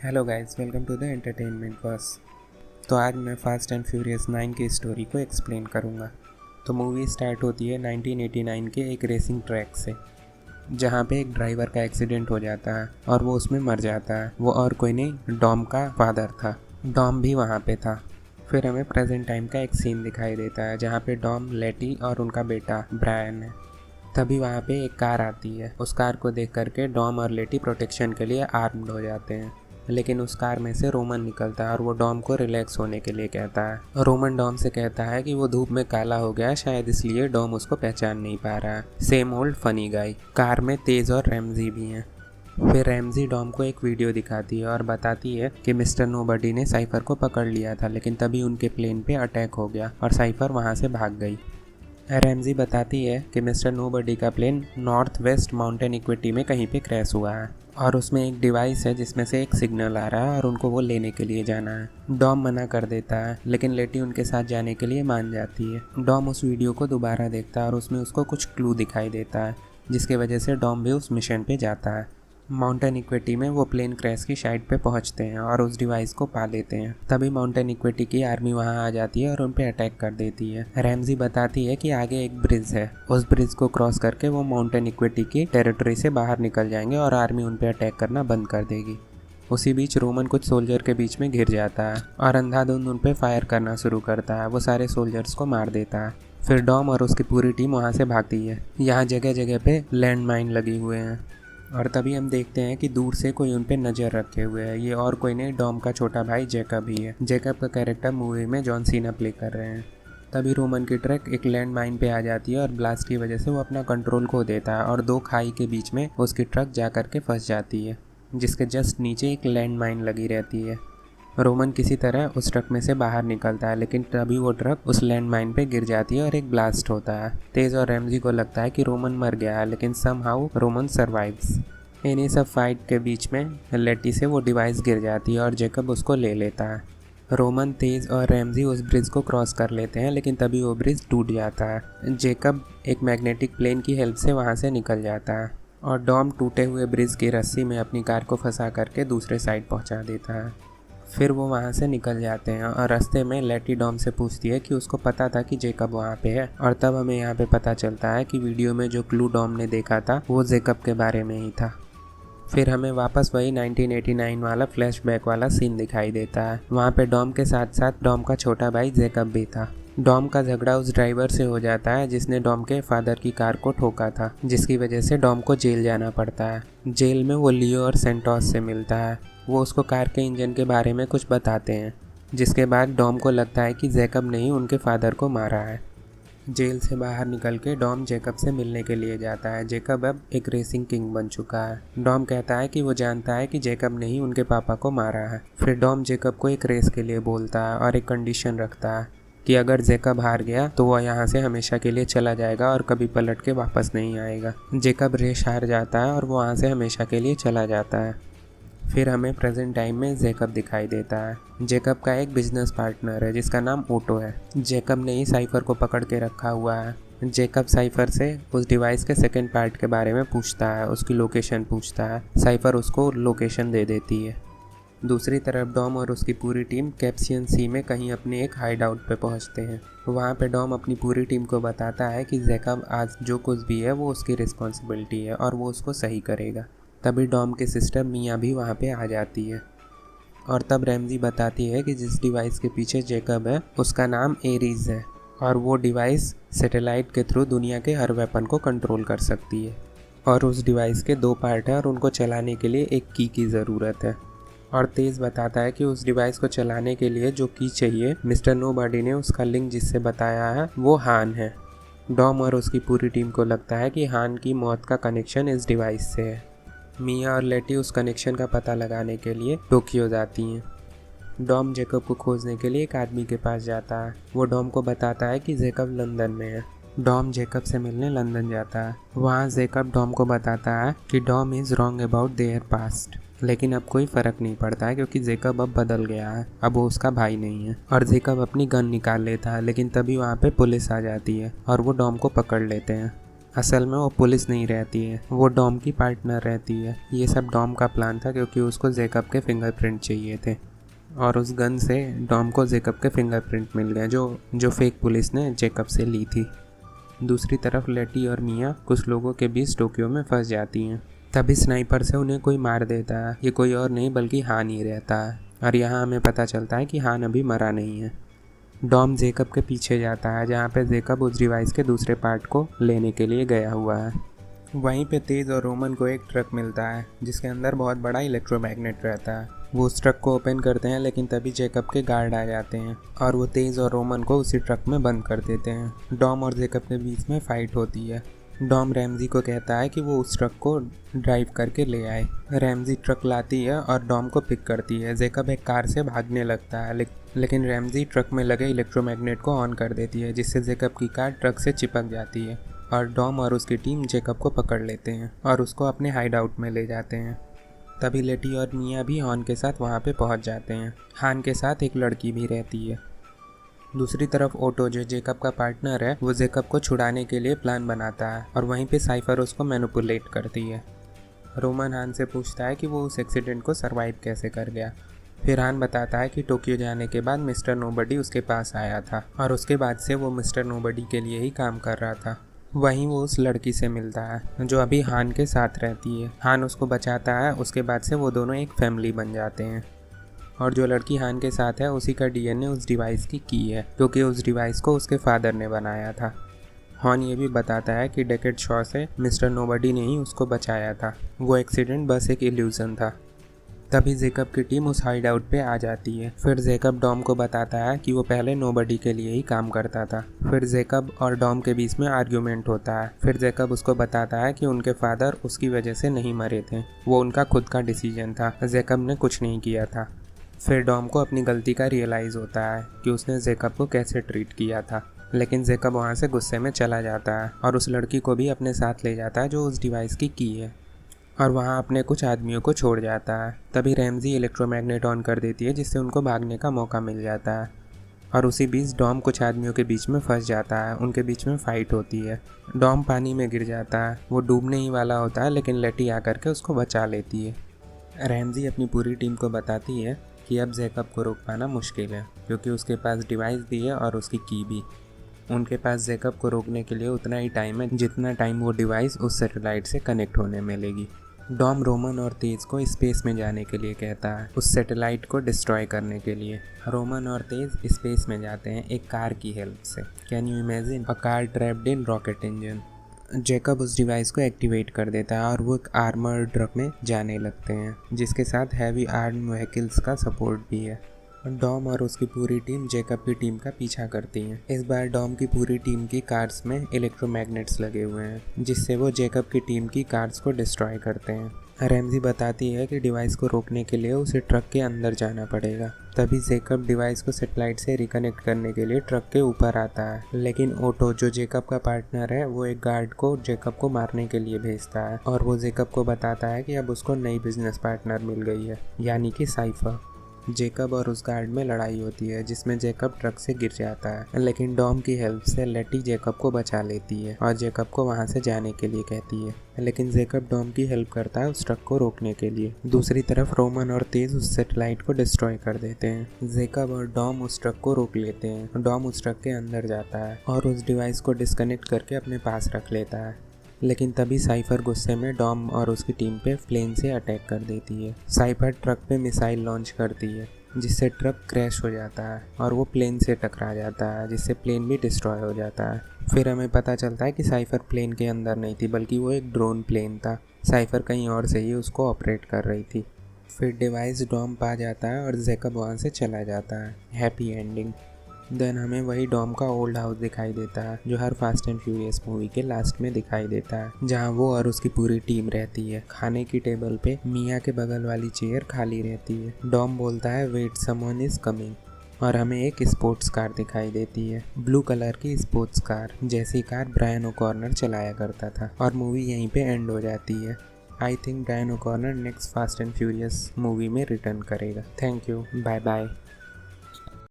Hello guys, welcome to the entertainment bus. तो आज मैं फास्ट एंड फ्यूरियस 9 की स्टोरी को एक्सप्लेन करूँगा। तो मूवी स्टार्ट होती है 1989 के एक रेसिंग ट्रैक से, जहाँ पे एक ड्राइवर का एक्सीडेंट हो जाता है और वो उसमें मर जाता है। वो और कोई नहीं, डॉम का फादर था। डॉम भी वहाँ पे था। फिर हमें प्रेजेंट टाइम का एक सीन दिखाई देता है जहाँ पे डॉम, लेटी और उनका बेटा ब्रायन है। तभी वहाँ पे एक कार आती है। उस कार को देख करके डॉम और लेटी प्रोटेक्शन के लिए आर्म्ड हो जाते हैं, लेकिन उस कार में से रोमन निकलता है और वो डॉम को रिलैक्स होने के लिए कहता है। रोमन डॉम से कहता है कि वो धूप में काला हो गया, शायद इसलिए डॉम उसको पहचान नहीं पा रहा है। Same old funny guy. Car में तेज और रैमजी भी हैं। फिर रैमजी डॉम को एक वीडियो दिखाती है और बताती है कि मिस्टर नोबडी ने साइफर को पकड़ लिया था, लेकिन तभी उनके प्लेन पे अटैक हो गया और साइफर वहाँ से भाग गई। रैमजी बताती है कि मिस्टर नोबडी का plane north west mountain equity में कहीं पे क्रैश हुआ है और उसमें एक डिवाइस है जिसमें से एक सिग्नल आ रहा है और उनको वो लेने के लिए जाना है। डॉम मना कर देता है, लेकिन लेटी उनके साथ जाने के लिए मान जाती है। डॉम उस वीडियो को दोबारा देखता है और उसमें उसको कुछ क्लू दिखाई देता है, जिसकी वजह से डॉम भी उस मिशन पे जाता है। माउंटेन इक्विटी में वो प्लेन क्रैश की साइट पे पहुंचते हैं और उस डिवाइस को पा लेते हैं। तभी माउंटेन इक्विटी की आर्मी वहां आ जाती है और उन पे अटैक कर देती है। रैमजी बताती है कि आगे एक ब्रिज है, उस ब्रिज को क्रॉस करके वो माउंटेन इक्विटी की टेरिटरी से बाहर निकल जाएंगे और आर्मी उन पे अटैक करना बंद कर देगी। उसी बीच रोमन कुछ सोल्जर के बीच में घिर जाता है और अंधाधुंध उन पे फायर करना शुरू करता है। वो सारे सोल्जर्स को मार देता है। फिर डॉम और उसकी पूरी टीम वहाँ से भागती है। यहाँ जगह जगह पे लैंड माइन लगे हुए हैं और तभी हम देखते हैं कि दूर से कोई उन पे नज़र रखे हुए है। ये और कोई नहीं, डॉम का छोटा भाई जैकब ही है। जैकब का कैरेक्टर मूवी में जॉन सीना प्ले कर रहे हैं। तभी रोमन की ट्रक एक लैंड माइन पे आ जाती है और ब्लास्ट की वजह से वो अपना कंट्रोल खो देता है और दो खाई के बीच में उसकी ट्रक जा कर के फंस जाती है, जिसके जस्ट नीचे एक लैंड माइन लगी रहती है। रोमन किसी तरह उस ट्रक में से बाहर निकलता है, लेकिन तभी वो ट्रक उस लैंड माइन पे गिर जाती है और एक ब्लास्ट होता है। तेज और रैमजी को लगता है कि रोमन मर गया है, लेकिन समहाउ रोमन सर्वाइव्स। इन्हीं सब फाइट के बीच में लेटी से वो डिवाइस गिर जाती है और जैकब उसको ले लेता है। रोमन, तेज और रैमजी उस ब्रिज को क्रॉस कर लेते हैं, लेकिन तभी वो ब्रिज टूट जाता है। जैकब एक मैग्नेटिक प्लेन की हेल्प से वहाँ से निकल जाता है और डॉम टूटे हुए ब्रिज की रस्सी में अपनी कार को फंसा करके दूसरे साइड पहुँचा देता है। फिर वो वहाँ से निकल जाते हैं और रास्ते में लेटी डॉम से पूछती है कि उसको पता था कि जैकब वहाँ पे है, और तब हमें यहाँ पे पता चलता है कि वीडियो में जो क्लू डॉम ने देखा था वो जैकब के बारे में ही था। फिर हमें वापस वही 1989 वाला फ्लैशबैक वाला सीन दिखाई देता है। वहाँ पे डॉम के साथ साथ डॉम का छोटा भाई जैकब भी था। डॉम का झगड़ा उस ड्राइवर से हो जाता है जिसने डॉम के फादर की कार को ठोका था, जिसकी वजह से डॉम को जेल जाना पड़ता है। जेल में वो लियो और सेंटोस से मिलता है। वो उसको कार के इंजन के बारे में कुछ बताते हैं, जिसके बाद डॉम को लगता है कि जैकब ने ही उनके फादर को मारा है। जेल से बाहर निकल के डॉम जैकब से मिलने के लिए जाता है। जैकब अब एक रेसिंग किंग बन चुका है। डॉम कहता है कि वो जानता है कि जैकब ने ही उनके पापा को मारा है। फिर डॉम जैकब को एक रेस के लिए बोलता है और एक कंडीशन रखता है कि अगर जैकब हार गया तो वह यहाँ से हमेशा के लिए चला जाएगा और कभी पलट के वापस नहीं आएगा। जैकब रेस हार जाता है और वो वहाँ से हमेशा के लिए चला जाता है। फिर हमें प्रेजेंट टाइम में जैकब दिखाई देता है। जैकब का एक बिजनेस पार्टनर है जिसका नाम ओटो है। जैकब ने ही साइफर को पकड़ के रखा हुआ है। जैकब साइफर से उस डिवाइस के सेकंड पार्ट के बारे में पूछता है, उसकी लोकेशन पूछता है। साइफर उसको लोकेशन दे देती है। दूसरी तरफ डॉम और उसकी पूरी टीम कैप्सियन सी में कहीं अपने एक हाइड आउट पे पहुंचते हैं। वहाँ पे डॉम अपनी पूरी टीम को बताता है कि जैकब आज जो कुछ भी है वो उसकी रिस्पॉन्सिबिलिटी है और वो उसको सही करेगा। तभी डॉम की सिस्टर मिया भी वहाँ पे आ जाती है और तब रैमजी बताती है कि जिस डिवाइस के पीछे जैकब है उसका नाम एरीज है और वो डिवाइस सैटेलाइट के थ्रू दुनिया के हर वेपन को कंट्रोल कर सकती है और उस डिवाइस के दो पार्ट हैं और उनको चलाने के लिए एक की ज़रूरत है। और तेज बताता है कि उस डिवाइस को चलाने के लिए जो की चाहिए, मिस्टर नोबडी ने उसका लिंक जिससे बताया है वो हान है। डॉम और उसकी पूरी टीम को लगता है कि हान की मौत का कनेक्शन इस डिवाइस से है। मिया और लेटी उस कनेक्शन का पता लगाने के लिए टोक्यो जाती हैं। डॉम जैकब को खोजने के लिए एक आदमी के पास जाता है। वो डॉम को बताता है कि जैकब लंदन में है। डॉम जैकब से मिलने लंदन जाता है। वहाँ जैकब डॉम को बताता है कि Dom is wrong about their past, लेकिन अब कोई फ़र्क नहीं पड़ता है क्योंकि जैकब अब बदल गया है, अब वो उसका भाई नहीं है। और जैकब अपनी गन निकाल लेता है, लेकिन तभी वहाँ पे पुलिस आ जाती है और वो डॉम को पकड़ लेते हैं। असल में वो पुलिस नहीं रहती है, वो डॉम की पार्टनर रहती है। ये सब डॉम का प्लान था क्योंकि उसको जेकब के फिंगरप्रिंट चाहिए थे और उस गन से डॉम को जेकब के फिंगरप्रिंट मिल गए जो फेक पुलिस ने जेकब से ली थी। दूसरी तरफ लेटी और मिया कुछ लोगों के बीच टोक्यो में फंस जाती हैं। तभी स्नाइपर से उन्हें कोई मार देता है। ये कोई और नहीं बल्कि हान ही रहता है और यहाँ हमें पता चलता है कि हान अभी मरा नहीं है। डॉम जेकब के पीछे जाता है जहाँ पे जेकब उस डिवाइस के दूसरे पार्ट को लेने के लिए गया हुआ है। वहीं पे तेज़ और रोमन को एक ट्रक मिलता है जिसके अंदर बहुत बड़ा इलेक्ट्रोमैग्नेट रहता है। वो उस ट्रक को ओपन करते हैं लेकिन तभी जेकब के गार्ड आ जाते हैं और वो तेज़ और रोमन को उसी ट्रक में बंद कर देते हैं। डॉम और जेकब के बीच में फ़ाइट होती है। डॉम रैमजी को कहता है कि वो उस ट्रक को ड्राइव करके ले आए। रैमजी ट्रक लाती है और डॉम को पिक करती है। जेकब एक कार से भागने लगता है लेकिन रैमजी ट्रक में लगे इलेक्ट्रोमैग्नेट को ऑन कर देती है जिससे जेकब की कार ट्रक से चिपक जाती है और डॉम और उसकी टीम जेकब को पकड़ लेते हैं और उसको अपने हाइड आउट में ले जाते हैं। तभी लेटी और मिया भी हान के साथ वहाँ पे पहुँच जाते हैं। हान के साथ एक लड़की भी रहती है। दूसरी तरफ ओटो जो जेकब का पार्टनर है वो जेकब को छुड़ाने के लिए प्लान बनाता है और वहीं पे साइफर उसको मैनिपुलेट करती है। रोमन हान से पूछता है कि वो उस एक्सीडेंट को सरवाइव कैसे कर गया। फिर हान बताता है कि टोक्यो जाने के बाद मिस्टर नोबडी उसके पास आया था और उसके बाद से वो मिस्टर नोबडी के लिए ही काम कर रहा था। वहीं वो उस लड़की से मिलता है जो अभी हान के साथ रहती है। हान उसको बचाता है। उसके बाद से वो दोनों एक फैमिली बन जाते हैं और जो लड़की हान के साथ है उसी का डीएनए उस डिवाइस की है क्योंकि उस डिवाइस को उसके फादर ने बनाया था। हान ये भी बताता है कि डेकेड शॉ से मिस्टर नोबडी ने ही उसको बचाया था। वो एक्सीडेंट बस एक इल्यूजन था। तभी जेकब की टीम उस हाइड आउट पे आ जाती है। फिर जेकब डॉम को बताता है कि वो पहले नोबडी के लिए ही काम करता था। फिर जेकब और डॉम के बीच में आर्ग्यूमेंट होता है। फिर जेकब उसको बताता है कि उनके फादर उसकी वजह से नहीं मरे थे, वो उनका खुद का डिसीजन था, जेकब ने कुछ नहीं किया था। फिर डॉम को अपनी गलती का रियलाइज़ होता है कि उसने जेकब को कैसे ट्रीट किया था। लेकिन जेकब वहाँ से गुस्से में चला जाता है और उस लड़की को भी अपने साथ ले जाता है जो उस डिवाइस की है और वहाँ अपने कुछ आदमियों को छोड़ जाता है। तभी रैमजी इलेक्ट्रोमैग्नेट ऑन कर देती है जिससे उनको भागने का मौका मिल जाता है और उसी बीच डॉम कुछ आदमियों के बीच में फंस जाता है। उनके बीच में फ़ाइट होती है। डॉम पानी में गिर जाता है। वो डूबने ही वाला होता है लेकिन लेटी आकर के उसको बचा लेती है। रैमजी अपनी पूरी टीम को बताती है कि अब जेकब को रोक पाना मुश्किल है क्योंकि उसके पास डिवाइस भी है और उसकी की भी। उनके पास जेकब को रोकने के लिए उतना ही टाइम है जितना टाइम वो डिवाइस उस सैटेलाइट से कनेक्ट होने में लेगी। डॉम रोमन और तेज को स्पेस में जाने के लिए कहता है, उस सैटेलाइट को डिस्ट्रॉय करने के लिए। रोमन और तेज स्पेस में जाते हैं एक कार की हेल्प से। Can you imagine a car trapped in rocket engine. Jacob उस डिवाइस को एक्टिवेट कर देता है और वो एक आर्मर्ड ट्रक में जाने लगते हैं जिसके साथ हैवी आर्म व्हीकल्स का सपोर्ट भी है। डॉम और उसकी पूरी टीम जेकब की टीम का पीछा करती है। इस बार डॉम की पूरी टीम की कार्स में इलेक्ट्रोमैग्नेट्स लगे हुए हैं जिससे वो जेकब की टीम की कार्स को डिस्ट्रॉय करते हैं। रैमजी बताती है कि डिवाइस को रोकने के लिए उसे ट्रक के अंदर जाना पड़ेगा। तभी जेकब डिवाइस को सैटेलाइट से रिकनेक्ट करने के लिए ट्रक के ऊपर आता है लेकिन ओटो जो जेकब का पार्टनर है वो एक गार्ड को जेकब को मारने के लिए भेजता है और वो जेकब को बताता है कि अब उसको नई बिजनेस पार्टनर मिल गई है यानी कि साइफर। जेकब और उस गार्ड में लड़ाई होती है जिसमें जेकब ट्रक से गिर जाता है लेकिन डॉम की हेल्प से लेटी जेकब को बचा लेती है और जेकब को वहां से जाने के लिए कहती है लेकिन जेकब डॉम की हेल्प करता है उस ट्रक को रोकने के लिए। दूसरी तरफ रोमन और तेज उस सैटेलाइट को डिस्ट्रॉय कर देते हैं। जेकब और डॉम उस ट्रक को रोक लेते हैं। डॉम उस ट्रक के अंदर जाता है और उस डिवाइस को डिस्कनेक्ट करके अपने पास रख लेता है लेकिन तभी साइफर गुस्से में डॉम और उसकी टीम पे प्लेन से अटैक कर देती है। साइफर ट्रक पे मिसाइल लॉन्च करती है जिससे ट्रक क्रैश हो जाता है और वो प्लेन से टकरा जाता है जिससे प्लेन भी डिस्ट्रॉय हो जाता है। फिर हमें पता चलता है कि साइफर प्लेन के अंदर नहीं थी बल्कि वो एक ड्रोन प्लेन था। साइफर कहीं और से ही उसको ऑपरेट कर रही थी। फिर डिवाइस डॉम पा जाता है और जेकब वहाँ से चला जाता है। Happy ending. देन हमें वही डॉम का ओल्ड हाउस दिखाई देता है जो हर फास्ट एंड फ्यूरियस मूवी के लास्ट में दिखाई देता है जहाँ वो और उसकी पूरी टीम रहती है। खाने की टेबल पे मिया के बगल वाली चेयर खाली रहती है। डॉम बोलता है वेट समवन इज कमिंग और हमें एक स्पोर्ट्स कार दिखाई देती है, ब्लू कलर की स्पोर्ट्स कार जैसी कार ब्रायन ओकॉर्नर चलाया करता था और मूवी यहीं पे एंड हो जाती है। I think Brian O'Conner next Fast and Furious movie में रिटर्न करेगा। Thank you, bye bye.